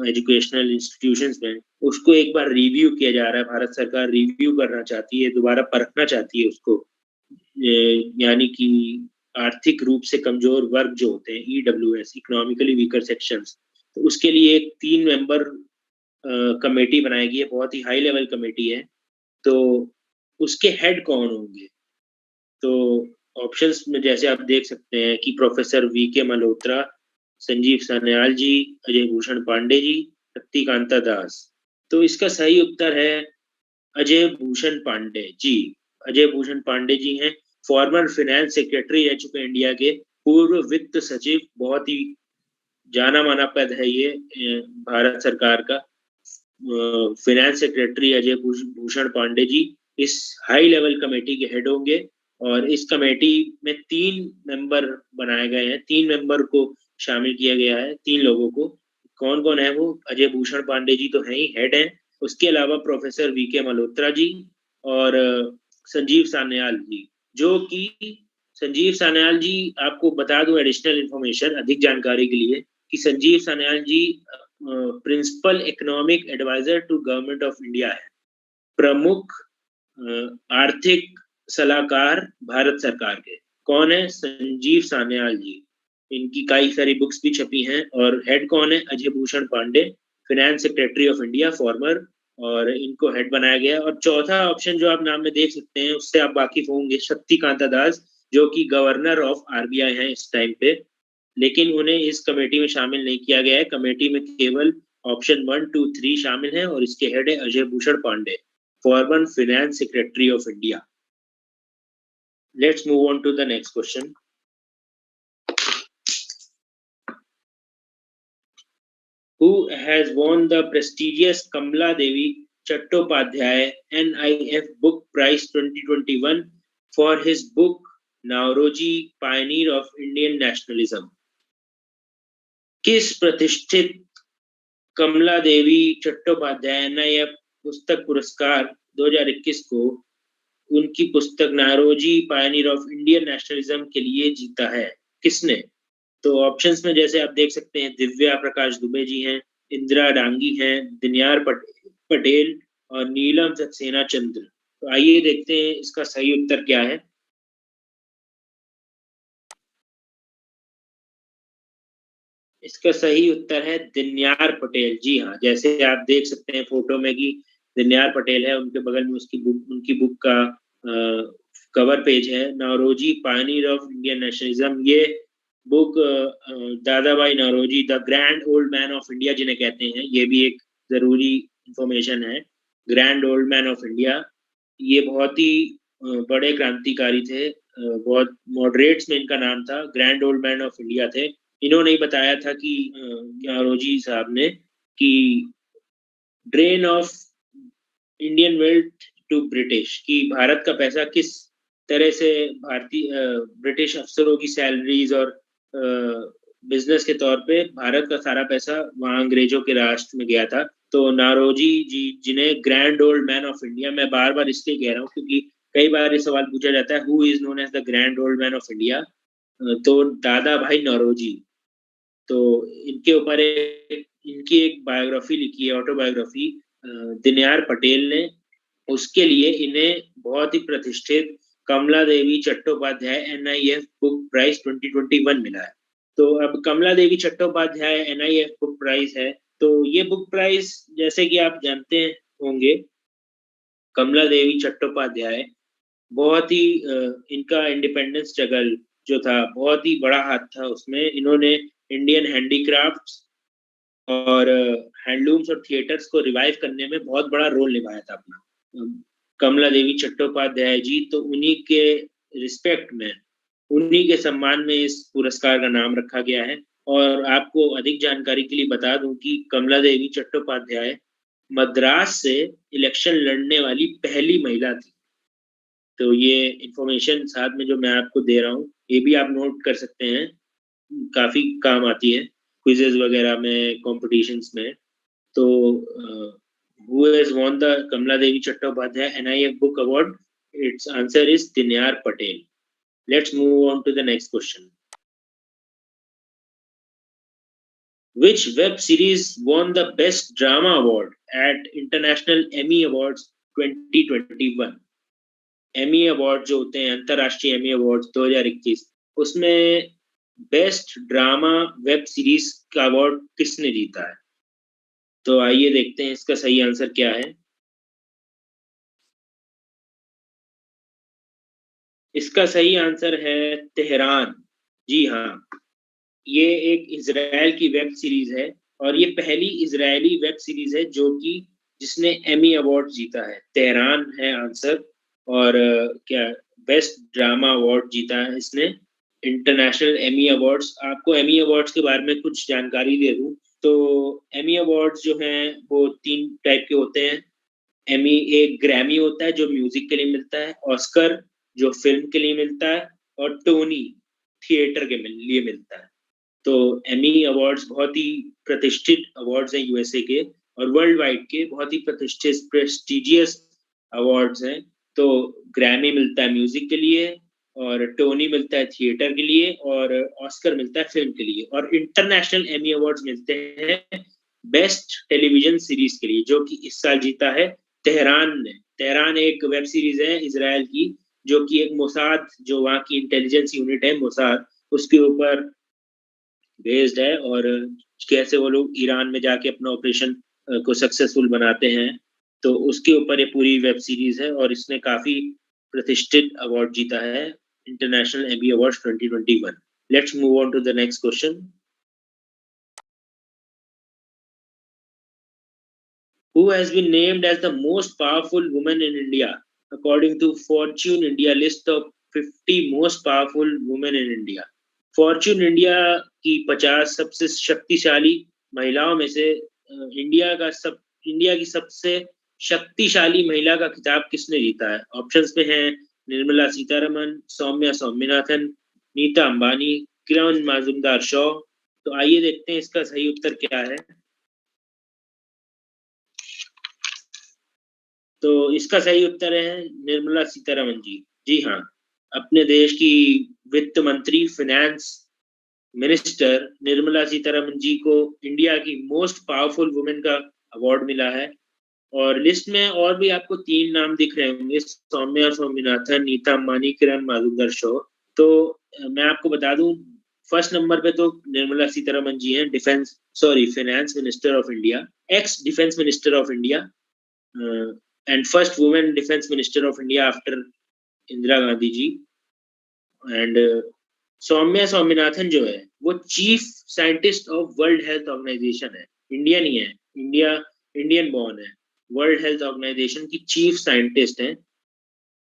educational institutions में, उसको एक बार रिव्यू किया जा रहा है। भारत सरकार रिव्यू करना चाहती है, दोबारा परखना चाहती है उसको। यानी कि आर्थिक रूप से कमजोर वर्ग जो होते हैं, EWS इकोनॉमिकली वीकर सेक्शंस, तो उसके लिए एक 3 मेंबर कमेटी बनाई गई है, बहुत ही हाई लेवल कमेटी है। तो उसके हेड कौन होंगे? तो ऑप्शंस में जैसे आप देख सकते हैं कि प्रोफेसर वीके मल्होत्रा, संजीव सान्याल जी, अजय भूषण पांडे जी, शक्तिकांता दास। तो इसका सही उत्तर है अजय भूषण पांडे जी। अजय भूषण पांडे जी हैं, फॉर्मर फाइनेंस सेक्रेटरी रह चुके इंडिया के, पूर्व वित्त सचिव। बहुत ही जाना माना पद है ये भारत सरकार का। फाइनेंस सेक्रेटरी अजय भूषण पांडे जी इस हाई लेवल कमेटी के हेड होंगे। और इस कमेटी में 3 मेंबर बनाए गए हैं, 3 मेंबर को शामिल किया गया है, 3 लोगों को। कौन कौन है वो? अजय भूषण पांडे जी तो हैं ही, हेड हैं। उसके अलावा प्रोफेसर वीके मल्होत्रा जी और संजीव सान्याल जी, जो कि संजीव सान्याल जी, आपको बता दूं एडिशनल इंफॉर्मेशन अधिक जानकारी के लिए, कि Sanjeev Sanyal ji principal economic adviser to government of India है, प्रमुख आर्थिक सलाहकार भारत सरकार के। कौन है? संजीव सान्याल जी। इनकी कई सारी बुक्स भी छपी हैं। और हेड कौन है? Ajay Bhushan Pandey, finance secretary of India former, और इनको हेड बनाया गया। और चौथा ऑप्शन जो आप नाम में देख सकते हैं, उससे आप वाकिफ होंगे, शक्तिकांता दास, जो कि गवर्नर ऑफ आरबीआई हैं इस टाइम पे। लेकिन उन्हें इस कमेटी में शामिल नहीं किया गया है। कमेटी में केवल ऑप्शन 1, 2, 3 शामिल हैं और इसके हेड है Ajay Bhushan Pandey, former finance secretary of India. Let's move on to the next question. Who has won the prestigious Kamala Devi Chattopadhyay NIF Book Prize 2021 for his book Nauroji, Pioneer of Indian Nationalism? किस प्रतिष्ठित कमला देवी Chattopadhyay NIF पुस्तक पुरस्कार 2021 को उनकी पुस्तक Naoroji pioneer of Indian nationalism के लिए जीता है? किसने? तो ऑप्शंस में जैसे आप देख सकते हैं, दिव्या प्रकाश दुबे जी हैं, इंदिरा डांगी हैं, दिनयार पटेल और नीलम सक्सेना चंद्र। तो आइए देखते हैं इसका सही उत्तर क्या है। इसका सही उत्तर है दिनयार पटेल। जी हाँ, जैसे आप देख सकते हैं फोटो में कि दिनयार पटेल है, उनके बगल में उनकी बुक का कवर पेज है, Naoroji pioneer of Indian nationalism. ये book Dada Bhai Naoroji, the grand old man of India जिन्हें कहते हैं, ये भी एक जरूरी इंफॉर्मेशन है। Grand old man of India, ये बहुत ही बड़े क्रांतिकारी थे, बहुत मॉडरेट्स में इनका नाम था, grand old man of India थे। इन्होंने ही बताया था कि नौरोजी साहब ने कि drain of Indian wealth to British, कि भारत का पैसा किस तरह से भारतीय ब्रिटिश अफसरों की सैलरीज और बिजनेस के तौर पे भारत का सारा पैसा वहां अंग्रेजों के राष्ट्र में गया था। तो नारोजी जी, जिन्हें grand old man of India, मैं बार बार इसलिए कह रहा हूँ क्योंकि कई बार ये सवाल पूछा जाता है, who is known as the grand old man of India, तो दादा भाई नौरोजी। तो इनके ऊपर इनकी एक बायोग्राफी लिखी है, ऑटोबायोग्राफी, दिनयार पटेल ने। उसके लिए इन्हें बहुत ही प्रतिष्ठित कमला देवी चट्टोपाध्याय NIF बुक प्राइज 2021 मिला है। तो अब कमला देवी चट्टोपाध्याय NIF बुक प्राइज है, तो ये बुक प्राइज जैसे कि आप जानते होंगे, कमला देवी चट्टोपाध्याय बहुत ही इनका इंडिपेंडेंस स्ट्रगल जो था, बहुत ही बड़ा हाथ था उसमें। इन्होंने इंडियन हैंडीक्राफ्ट्स और हैंडलूम्स और थिएटर्स को रिवाइव करने में बहुत बड़ा रोल निभाया था अपना, कमला देवी चट्टोपाध्याय जी। तो उन्हीं के रिस्पेक्ट में, उन्हीं के सम्मान में इस पुरस्कार का नाम रखा गया है। और आपको अधिक जानकारी के लिए बता दूं कि कमला देवी चट्टोपाध्याय मद्रास से इलेक्शन लड़ने वाली पहली महिला थी। तो ये इंफॉर्मेशन साथ में जो मैं आपको दे रहा हूँ, ये भी आप नोट कर सकते हैं, काफी काम आती है क्विजेज वगैरह में, कॉम्पिटिशन्स में। तो who has won the Kamala Devi Chattopadhyay NIF Book Award? Its answer is Dinyar Patel. Let's move on to the next question. Which web series won the Best Drama Award at International Emmy Awards 2021? Emmy Awards जो होते हैं, अंतरराष्ट्रीय Emmy Awards 2021, उसमें best drama web series का award किसने जीता है? तो आइए देखते हैं इसका सही आंसर क्या है। इसका सही आंसर है तेहरान। जी हाँ, ये एक इजराइल की वेब सीरीज है और ये पहली इजरायली वेब सीरीज है जो कि जिसने एमी अवार्ड जीता है। तेहरान है आंसर। और क्या बेस्ट ड्रामा अवार्ड जीता है इसने, इंटरनेशनल एमी अवार्ड्स। आपको एमी अवार्ड्स के बारे में कुछ जानकारी दे दूं तो एमी अवार्ड्स जो हैं वो 3 टाइप के होते हैं। एमी, एक ग्रैमी होता है जो म्यूजिक के लिए मिलता है, ऑस्कर जो फिल्म के लिए मिलता है, और टोनी थिएटर के लिए मिलता है। तो एमी अवार्ड्स बहुत ही प्रतिष्ठित अवार्ड्स हैं यूएसए के, और वर्ल्ड वाइड के बहुत ही प्रतिष्ठित प्रेस्टिजियस अवार्ड्स हैं। तो ग्रैमी मिलता है म्यूजिक के लिए, और टोनी मिलता है थिएटर के लिए, और ऑस्कर मिलता है फिल्म के लिए, और इंटरनेशनल एमी अवार्ड्स मिलते हैं बेस्ट टेलीविजन सीरीज के लिए, जो कि इस साल जीता है तेहरान ने। तेहरान एक वेब सीरीज है इजराइल की, जो कि एक मोसाद, जो वहाँ की इंटेलिजेंस यूनिट है मोसाद, उसके ऊपर बेस्ड है, और कैसे वो लोग ईरान में जाके अपना ऑपरेशन को सक्सेसफुल बनाते हैं। तो उसके ऊपर ये पूरी वेब सीरीज है, और इसने काफी प्रतिष्ठित अवार्ड जीता है, international Emmy awards 2021। Let's move on to the next question. Who has been named as the most powerful woman in India according to Fortune India list of 50 most powerful women in India? Fortune India की 50 सबसे शक्तिशाली महिलाओं में से India की सबसे शक्तिशाली महिला का खिताब किसने जीता है? ऑप्शंस में हैं निर्मला सीतारमन, सौम्या स्वामीनाथन, नीता अंबानी, किरण मजूमदार शॉ। तो आइए देखते हैं इसका सही उत्तर क्या है। तो इसका सही उत्तर है निर्मला सीतारमन जी। जी हाँ, अपने देश की वित्त मंत्री, फाइनेंस मिनिस्टर निर्मला सीतारमन जी को इंडिया की मोस्ट पावरफुल वुमेन का अवार्ड मिला है। और लिस्ट में और भी आपको 3 नाम दिख रहे होंगे, सौम्या स्वामीनाथन, नीता अंबानी, किरण मजूमदार शॉ। तो मैं आपको बता दूं, फर्स्ट नंबर पे तो निर्मला सीतारमन जी हैं, finance minister of India, ex defence minister of India, and first women defence minister of India after Indira Gandhi ji. And Soumya Swaminathan जो है वो chief scientist of world health Organisation है, इंडियन ही है, इंडियन बॉर्न है, वर्ल्ड हेल्थ ऑर्गेनाइजेशन की चीफ साइंटिस्ट है।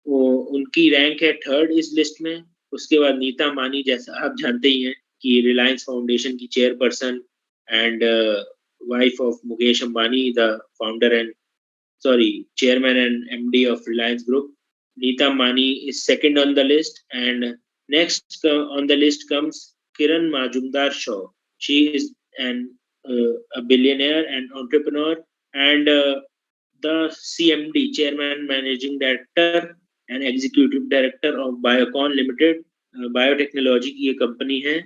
वो उनकी रैंक है 3rd इस लिस्ट में। उसके बाद नीता अंबानी, जैसा आप जानते ही हैं कि रिलायंस फाउंडेशन की chairperson and wife of Mukesh Ambani, the founder and chairman and MD of Reliance Group. Neeta Ambani is second on the list, and next on the list comes Kiran Majumdar Shaw. She is a billionaire and entrepreneur, and the CMD, Chairman, Managing Director, and Executive Director of Biocon Limited. Biotechnology की ये company है,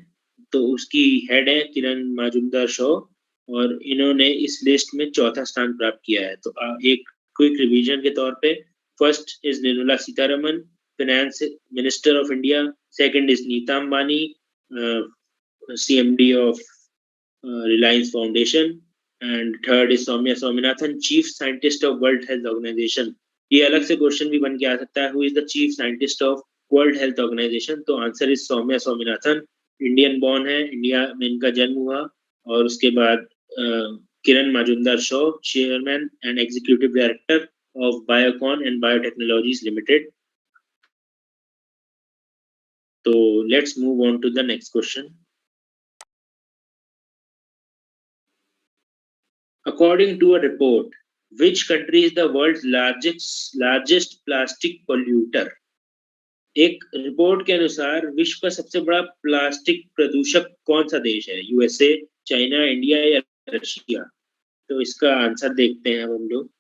तो उसकी head है किरण मजूमदार शॉ, और इन्होंने इस list में 4था स्थान प्राप्त किया है। तो एक क्विक रिवीजन के तौर पे, first is Nirmala Sitharaman, finance minister of India, second is Nita Ambani, CMD of Reliance Foundation, and third is Soumya Swaminathan, chief scientist of world health Organisation. ये अलग से क्वेश्चन भी बन के आ सकता है, who is the chief scientist of world health organisation? तो answer is Soumya Swaminathan. Indian born है, इंडिया में इनका जन्म हुआ। और उसके बाद Kiran Mazumdar Shaw, chairman and executive director of Biocon and biotechnologies limited. तो let's move on to the next question. According to a report, which country is the world's largest plastic polluter? एक रिपोर्ट के अनुसार विश्व का सबसे बड़ा प्लास्टिक प्रदूषक कौन सा देश है? यूएसए, चाइना, इंडिया या रशिया? तो इसका आंसर देखते हैं हम लोग।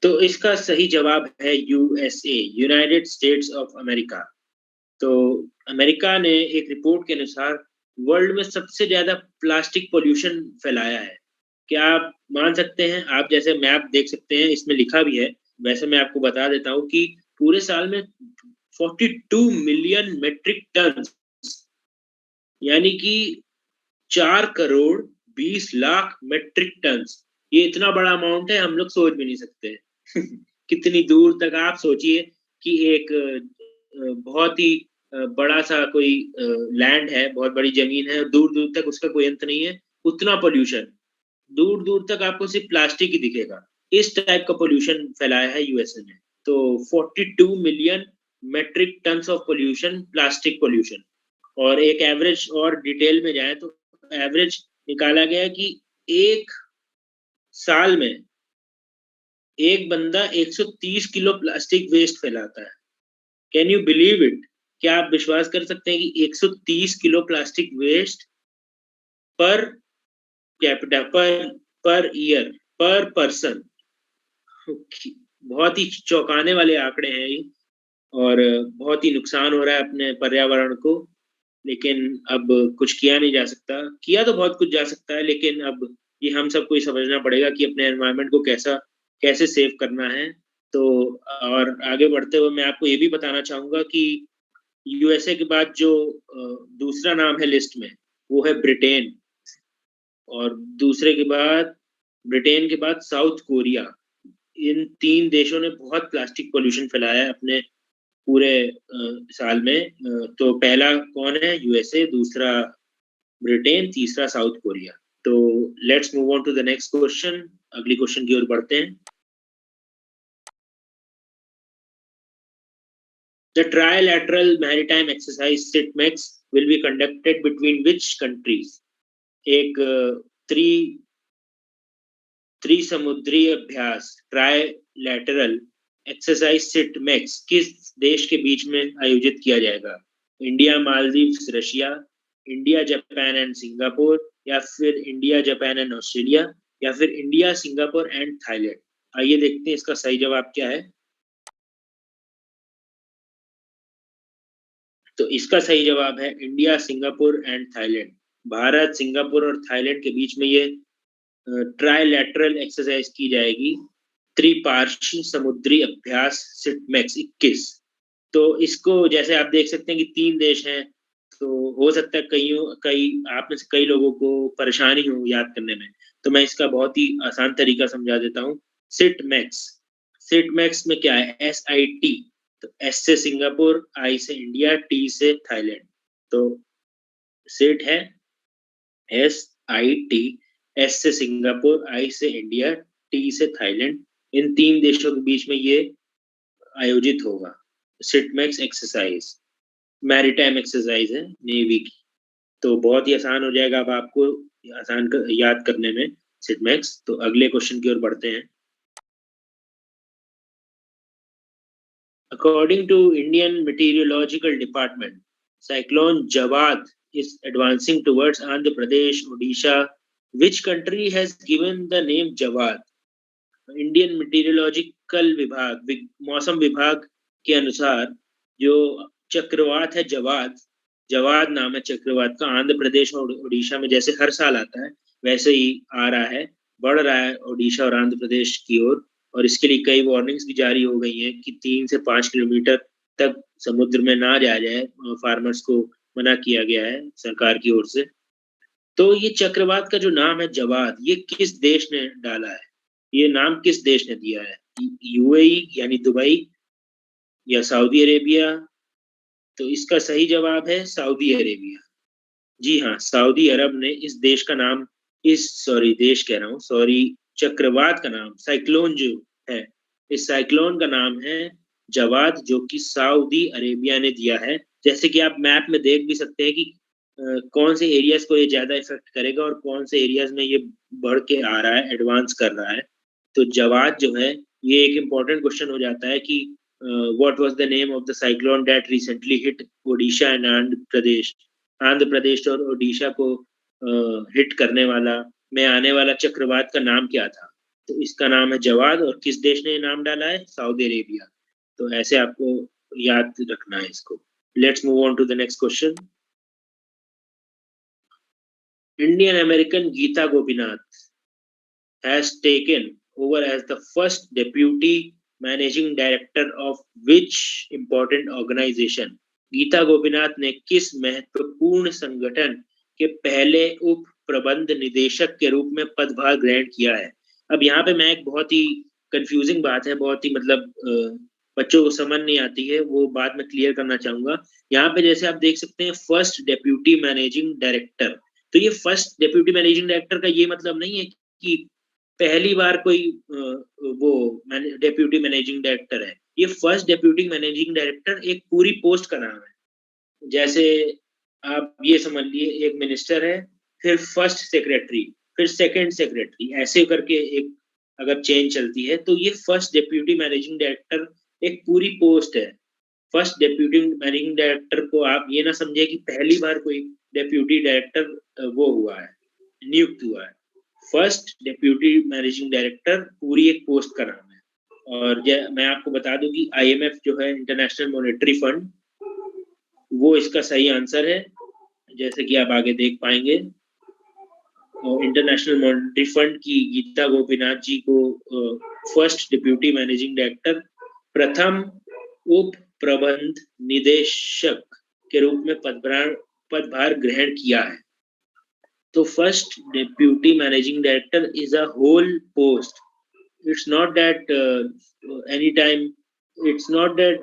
तो इसका सही जवाब है USA, United states of America. तो अमेरिका ने एक रिपोर्ट के अनुसार वर्ल्ड में सबसे ज्यादा प्लास्टिक पोल्यूशन फैलाया है। क्या आप मान सकते हैं? आप जैसे मैप देख सकते हैं, इसमें लिखा भी है, वैसे मैं आपको बता देता हूँ कि पूरे साल में 42 मिलियन मेट्रिक टन, यानी कि 4 करोड़ 20 लाख मेट्रिक टन, ये इतना बड़ा अमाउंट है, हम लोग सोच भी नहीं सकते। कितनी दूर तक आप सोचिए कि एक बहुत ही बड़ा सा कोई लैंड है, बहुत बड़ी जमीन है, दूर दूर तक उसका कोई अंत नहीं है, उतना पोल्यूशन, दूर दूर तक आपको सिर्फ प्लास्टिक ही दिखेगा। इस टाइप का पोल्यूशन फैलाया है यूएसए ने। तो 42 million metric ton of pollution, plastic pollution. और एक एवरेज और डिटेल में जाए तो एवरेज निकाला गया कि एक साल में एक बंदा 130 किलो प्लास्टिक वेस्ट फैलाता है। Can you believe it? क्या आप विश्वास कर सकते हैं कि 130 kilo plastic waste per capita, per year, per person? बहुत ही चौंकाने वाले आंकड़े हैं ये, और बहुत ही नुकसान हो रहा है अपने पर्यावरण को। लेकिन अब कुछ किया नहीं जा सकता, किया तो बहुत कुछ जा सकता है, लेकिन अब ये हम सबको ही समझना पड़ेगा कि अपने एनवायरनमेंट को कैसे सेव करना है। तो और आगे बढ़ते हुए मैं आपको ये भी बताना चाहूंगा कि यूएसए के बाद जो दूसरा नाम है लिस्ट में, वो है ब्रिटेन, और ब्रिटेन के बाद साउथ कोरिया। इन 3 देशों ने बहुत प्लास्टिक पोल्यूशन फैलाया है अपने पूरे साल में। तो पहला कौन है? यूएसए, दूसरा ब्रिटेन, तीसरा साउथ कोरिया। तो let's move on to the next question. अगली क्वेश्चन की ओर बढ़ते हैं। The trilateral maritime exercise SITMEX will be conducted between which countries? एक त्रिसमुद्री अभ्यास ट्राइलैटरल एक्सरसाइज सिटमैक्स किस देश के बीच में आयोजित किया जाएगा? India, Maldives, Russia, India, Japan and Singapore, या फिर इंडिया, जापान एंड ऑस्ट्रेलिया, या फिर इंडिया, सिंगापुर एंड थाईलैंड। आइए देखते हैं इसका सही जवाब क्या है। तो इसका सही जवाब है India, Singapore and Thailand. Bharat, Singapore और थाईलैंड के बीच में ये ट्राइलैटरल एक्सरसाइज की जाएगी, त्रिपार्श्विक समुद्री अभ्यास सिटमैक्स 21। तो इसको जैसे आप देख सकते हैं कि 3 देश हैं, तो हो सकता है कई आप में से कई लोगों को परेशानी हो याद करने में, तो मैं इसका बहुत ही आसान तरीका समझा देता हूँ। सिटमैक्स में क्या है? SIT। तो S से सिंगापुर, I से इंडिया, T से थाईलैंड। तो सिट है SIT, S से सिंगापुर, I से इंडिया, T से थाईलैंड। इन 3 देशों के बीच में ये आयोजित होगा। सिटमैक्स एक्सरसाइज मैरीटाइम एक्सरसाइज है नेवी की। तो बहुत ही आसान हो जाएगा अब आपको याद करने में सिटमैक्स। तो अगले क्वेश्चन की ओर बढ़ते हैं। According to Indian Meteorological Department, cyclone Jawad is advancing towards Andhra Pradesh, Odisha. Which country has given the name Jawad? Indian meteorological विभाग, मौसम विभाग के अनुसार जो चक्रवात है जवाद नाम है चक्रवात का, आंध्र प्रदेश और उड़ीसा में जैसे हर साल आता है वैसे ही आ रहा है, बढ़ रहा है उड़ीसा और आंध्र प्रदेश की ओर। और इसके लिए कई वार्निंग्स भी जारी हो गई हैं कि 3 से 5 किलोमीटर तक समुद्र में ना जाया जाए। फार्मर्स को मना किया गया है सरकार की ओर से। तो ये चक्रवात का जो नाम है जवाद, ये किस देश ने डाला है? ये नाम किस देश ने दिया है? UAE यानी दुबई, या सऊदी अरेबिया? तो इसका सही जवाब है सऊदी अरेबिया। जी हाँ, सऊदी अरब ने इस देश का नाम, देश कह रहा हूँ, चक्रवात का नाम, साइक्लोन जो है, इस साइक्लोन का नाम है जवाद, जो कि सऊदी अरेबिया ने दिया है। जैसे कि आप मैप में देख भी सकते हैं कि कौन से एरियाज को ये ज्यादा इफेक्ट करेगा और कौन से एरियाज में ये बढ़ के आ रहा है, एडवांस कर रहा है। तो जवाद जो है, ये एक इम्पोर्टेंट क्वेश्चन हो जाता है कि what was the name of the cyclone that recently hit Odisha and Andhra Pradesh और ओडिशा को हिट करने वाला में आने वाला चक्रवात का नाम क्या था? तो इसका नाम है जवाद, और किस देश ने नाम डाला है? Saudi Arabia. तो ऐसे आपको याद रखना है इसको। Let's move on to the next question. Indian American Geeta Gopinath has taken over as the first deputy managing director of which important organization? Geeta Gopinath ने किस महत्वपूर्ण संगठन के पहले उप प्रबंध निदेशक के रूप में पदभार ग्रहण किया है? अब यहाँ पे मैं एक बहुत ही कंफ्यूजिंग बात है, बहुत ही मतलब बच्चों को समझ नहीं आती है, वो बात मैं क्लियर करना चाहूंगा। यहाँ पे जैसे आप देख सकते हैं फर्स्ट डेप्यूटी मैनेजिंग डायरेक्टर, तो ये फर्स्ट डेप्यूटी मैनेजिंग डायरेक्टर का ये मतलब नहीं है कि पहली बार कोई वो डेप्यूटी मैनेजिंग डायरेक्टर है। ये फर्स्ट डेप्यूटी मैनेजिंग डायरेक्टर एक पूरी पोस्ट का नाम है। जैसे आप ये समझ लिए एक मिनिस्टर है, फिर फर्स्ट सेक्रेटरी, फिर सेकंड सेक्रेटरी, ऐसे करके एक अगर चेंज चलती है, तो ये फर्स्ट डेप्यूटी मैनेजिंग डायरेक्टर एक पूरी पोस्ट है। फर्स्ट डेप्यूटी मैनेजिंग डायरेक्टर को आप ये ना समझे कि पहली बार कोई डेप्यूटी डायरेक्टर वो हुआ है, नियुक्त हुआ है। फर्स्ट डेप्यूटी मैनेजिंग डायरेक्टर पूरी एक पोस्ट का नाम है। और मैं आपको बता दूं कि IMF जो है, इंटरनेशनल मॉनेटरी फंड, वो इसका सही आंसर है, जैसे कि आप आगे देख पाएंगे। इंटरनेशनल मॉनेटरी फंड की गीता गोपीनाथ जी को फर्स्ट डिप्यूटी मैनेजिंग डायरेक्टर, प्रथम उप प्रबंध निदेशक के रूप में पदभार ग्रहण किया है। तो first deputy managing director is a whole post. It's not that any time it's not that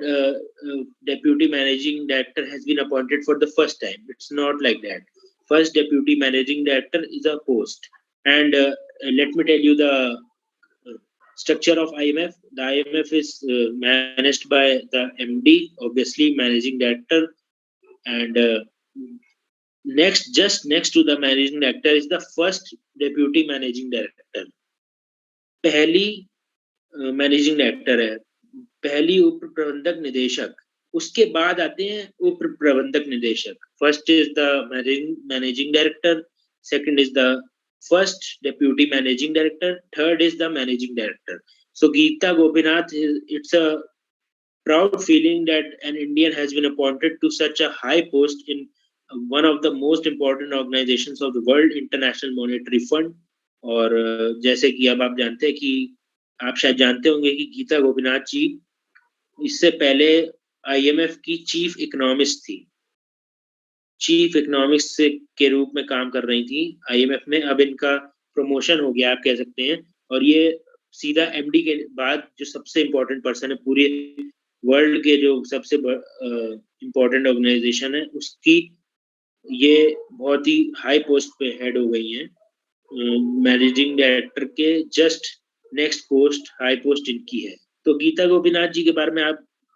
deputy managing director has been appointed for the first time. It's not like that. First deputy managing director is a post. And let me tell you the structure of IMF. The IMF is managed by the MD, obviously managing director, and just next to the managing director is the first deputy managing director. पहली managing director है, पहली उप प्रबंधक निदेशक, उसके बाद आते हैं उप प्रबंधक निदेशक. First is the managing director, second is the first deputy managing director, third is the managing director. So Geeta Gopinath, it's a proud feeling that an Indian has been appointed to such a high post in one of the most important organizations of the world, International Monetary Fund. और जैसे कि अब आप जानते हैं कि आप शायद जानते होंगे कि गीता गोपीनाथ जी इससे पहले IMF की चीफ इकोनॉमिस्ट थी, चीफ इकोनॉमिस्ट के रूप में काम कर रही थी IMF में. अब इनका प्रमोशन हो गया आप कह सकते हैं, और ये सीधा MD के बाद जो सबसे इम्पोर्टेंट पर्सन है पूरे वर्ल्ड के, जो सबसे इम्पोर्टेंट ऑर्गेनाइजेशन है उसकी ये बहुत ही हाई पोस्ट पे हेड हो गई हैं. मैनेजिंग डायरेक्टर के just next post high post इनकी है. तो गीता गोपीनाथ जी के बारे में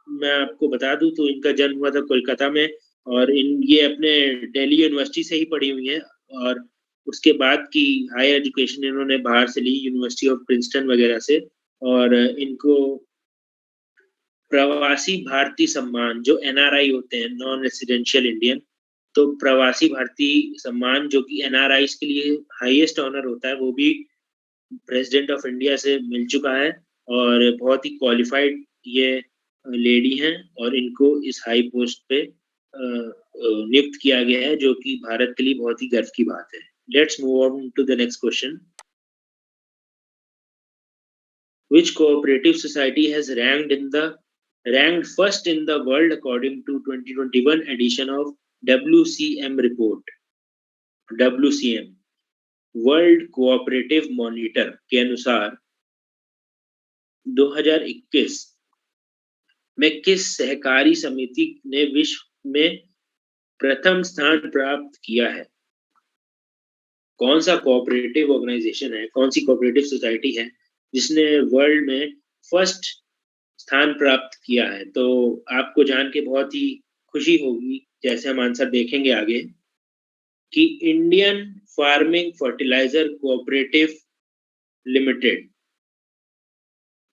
मैं आपको बता दूं तो इनका जन्म हुआ था कोलकाता में, और ये अपने दिल्ली यूनिवर्सिटी से ही पढ़ी हुई हैं, और उसके बाद की हायर एजुकेशन इन्होंने बाहर से ली, यूनिवर्सिटी ऑफ प्रिंसटन वगैरह से. और इनको प्रवासी भारतीय सम्मान, जो NRI होते हैं, नॉन रेसिडेंशियल इंडियन, तो प्रवासी भारतीय सम्मान जो कि NRIs के लिए हाईएस्ट ऑनर होता है, वो भी प्रेसिडेंट ऑफ इंडिया से मिल चुका है. और बहुत ही क्वालिफाइड ये लेडी हैं, और इनको इस हाई पोस्ट पे नियुक्त किया गया है, जो कि भारत के लिए बहुत ही गर्व की बात है. Let's move on to the next question. Which cooperative society has ranked first in the world according to 2021 edition of WCM report? WCM world cooperative monitor के अनुसार 2021 में किस सहकारी समिति ने विश्व में प्रथम स्थान प्राप्त किया है? कौन सा कोऑपरेटिव ऑर्गेनाइजेशन है, कौन सी कोऑपरेटिव सोसाइटी है जिसने वर्ल्ड में फर्स्ट स्थान प्राप्त किया है? तो आपको जान के बहुत ही खुशी होगी, जैसे हम आंसर देखेंगे आगे, कि Indian farming fertiliser cooperative limited,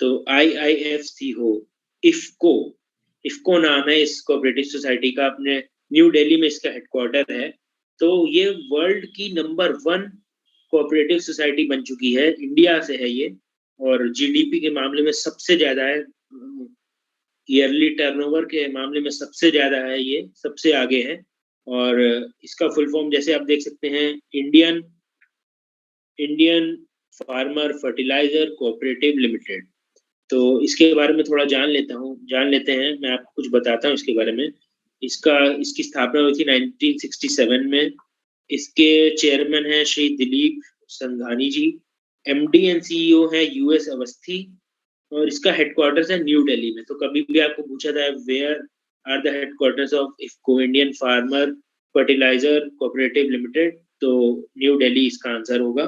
तो IIFC हो, इफको नाम है इस कोऑपरेटिव सोसाइटी का, अपने न्यू दिल्ली में इसका हेडक्वार्टर है. तो ये वर्ल्ड की नंबर 1 कोऑपरेटिव सोसाइटी बन चुकी है, इंडिया से है ये, और GDP के मामले में सबसे ज्यादा है, ईयरली टर्नओवर के मामले में सबसे ज्यादा है, ये सबसे आगे है. और इसका फुल फॉर्म जैसे आप देख सकते हैं, Indian farmer fertiliser cooperative limited. तो इसके बारे में थोड़ा जान लेते हैं, मैं आपको कुछ बताता हूँ इसके बारे में. इसकी स्थापना हुई थी 1967 में. इसके चेयरमैन हैं श्री दिलीप संघानी जी, MD एंड CEO है US अवस्थी, और इसका हेडक्वार्टर्स है न्यू दिल्ली में. तो कभी भी आपको पूछा जाए where are the headquarters of IFFCO, Indian farmer fertiliser cooperative limited, तो न्यू दिल्ली इसका आंसर होगा.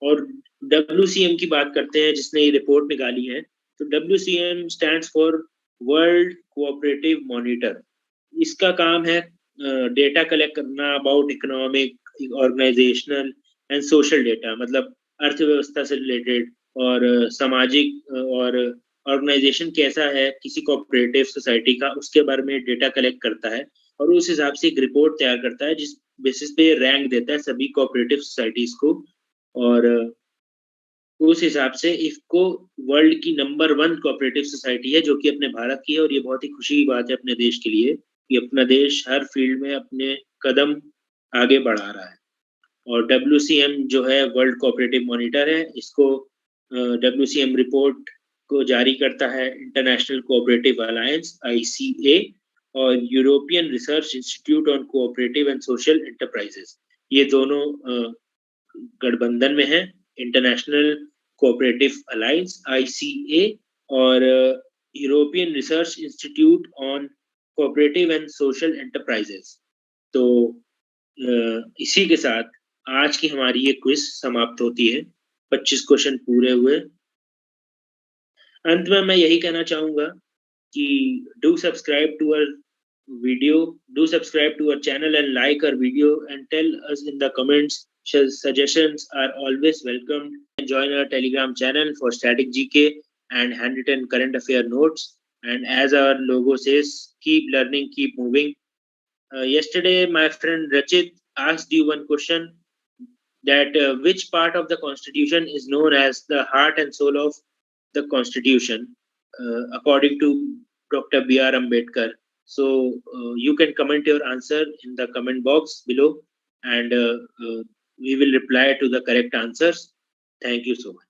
और WCM की बात करते हैं, जिसने ये रिपोर्ट निकाली है. तो WCM stands for world cooperative monitor. इसका काम है डेटा कलेक्ट करना about economic, organisational and social data, मतलब अर्थव्यवस्था से रिलेटेड और सामाजिक और ऑर्गेनाइजेशन कैसा है किसी कोऑपरेटिव सोसाइटी का, उसके बारे में डेटा कलेक्ट करता है, और उस हिसाब से एक रिपोर्ट तैयार करता है जिस बेसिस पे रैंक देता है सभी कोऑपरेटिव सोसाइटीज को. और उस हिसाब से इफको वर्ल्ड की नंबर 1 कोऑपरेटिव सोसाइटी है, जो कि अपने भारत की है. और ये बहुत ही खुशी की बात है अपने देश के लिए कि अपना देश हर फील्ड में अपने कदम आगे बढ़ा रहा है. और WCM जो है वर्ल्ड कोऑपरेटिव मॉनिटर है, इसको WCM रिपोर्ट को जारी करता है इंटरनेशनल कोऑपरेटिव अलायंस ICA और European research institute on cooperative and social enterprises. ये दोनों गठबंधन में है, इंटरनेशनल कोऑपरेटिव अलायंस ICA और European Research Institute on Cooperative and Social Enterprises. तो इसी के साथ आज की हमारी ये क्विज समाप्त होती है। 25 क्वेश्चन पूरे हुए। अंत में मैं यही कहना चाहूंगा कि do subscribe to our video, do subscribe to our channel and like our video and tell us in the comments. Suggestions are always welcome. Join our Telegram channel for static GK and handwritten current affair notes. And as our logo says, keep learning, keep moving. Yesterday, my friend Rachit asked you one question, that which part of the Constitution is known as the heart and soul of the Constitution, according to Dr. B.R. Ambedkar. So you can comment your answer in the comment box below, and we will reply to the correct answers. Thank you so much.